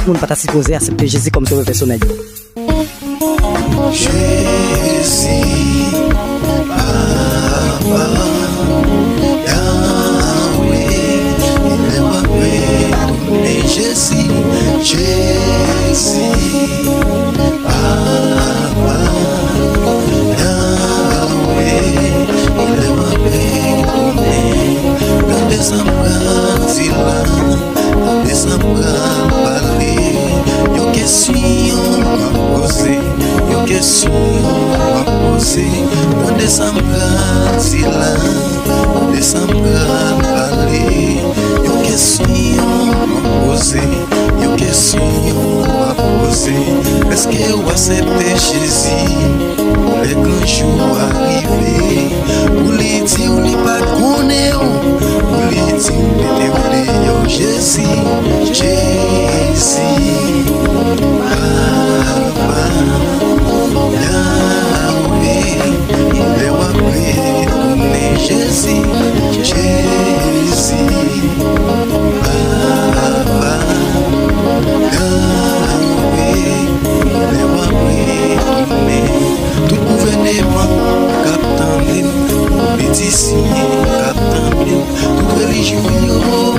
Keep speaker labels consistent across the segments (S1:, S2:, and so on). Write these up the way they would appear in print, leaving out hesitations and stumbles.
S1: le monde pas supposé accepter Jésus comme sauveur personnel.
S2: Jésus, Papa, Yahweh, il est ma paix, Jésus, Jésus, Papa, Yahweh, il est ma paix, dans des embras, dans des embras, parler, yo question à poser. Question à poser dans des embras, dans des embras, parler. Une question à poser, une question à poser. Est-ce que vous acceptez Jésus pour les grands jours arrivés? Ou les dire, ou les pas connaître, ou les dire, ou les dire, Jésus, Jésus, Papa. Yahweh, il est ma paix, Jésus, Jésus, Papa. Yahweh, il est ma paix, tout gouvernement captain, politicien captain, toute religion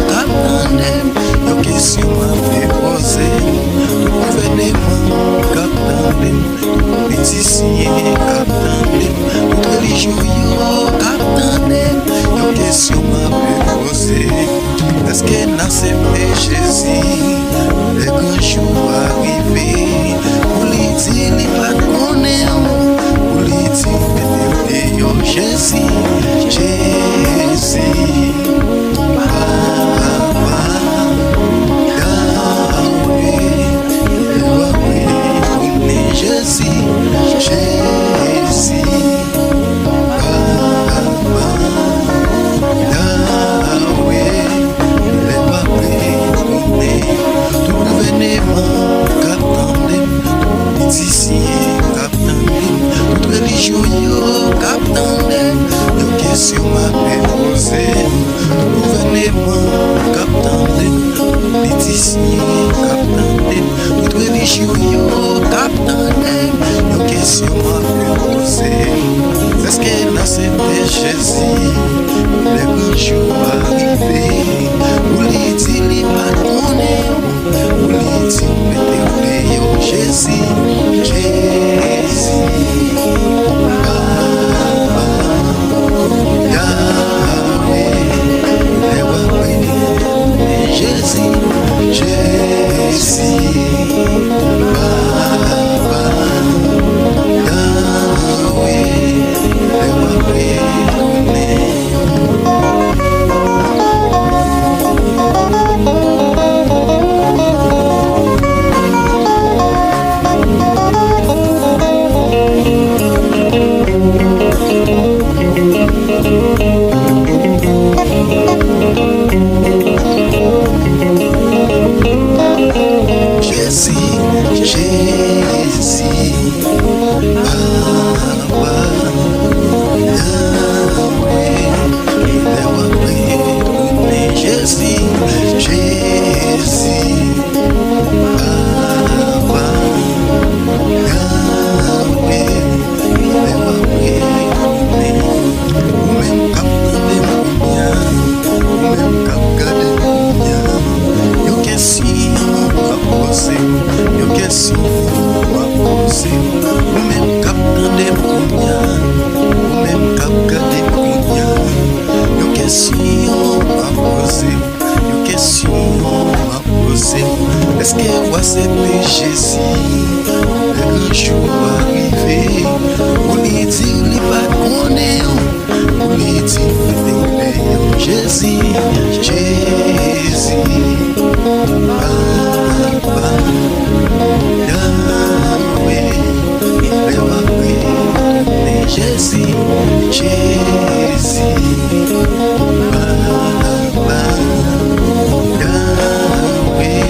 S2: captain, nos questions à faire poser, tout gouvernement captain. Politicien, captain, toute religion, captain, une question m'a posé. Est-ce qu'elle n'a accepté Jésus? Les grands jours arrivés, pour lui dire, il va connaître, pour lui dire, Jésus, Jésus, Papa, Yahweh, il va connaître Jésus. Jésus, Papa, Yahweh, il est ma paix, tout gouvernement captain, tout politicien captain, toute religion captain, nos questions m'a posé, tout gouvernement captain, politicien captain, toute religion captain. Question m'a posé. Est-ce qu'elle a accepté Jésus? Les grands jours arrivés, où les dit, il va connaître, où les dit, mettez-vous, Jésus, Jésus, Papa, Yahweh, il est ma paix, Jésus, Jésus, Papa. Est-ce que vous acceptez Jésus? Le jour arrivé, on lui dit, on lui pas connaître, on lui dit, Jésus, Jésus, Papa, Yahweh, il est ma paix, Jésus, Jésus, Papa, Yahweh,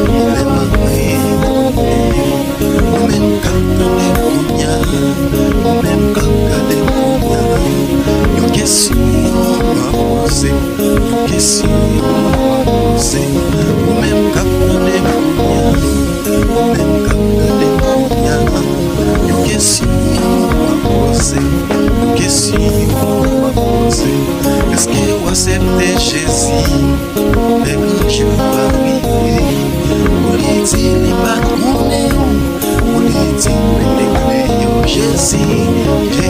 S2: il est ma paix, même quand on est combien, même quand on est combien, une question à poser, une question. dit les pas qu'on est, on est dit, mais yo, Jésus,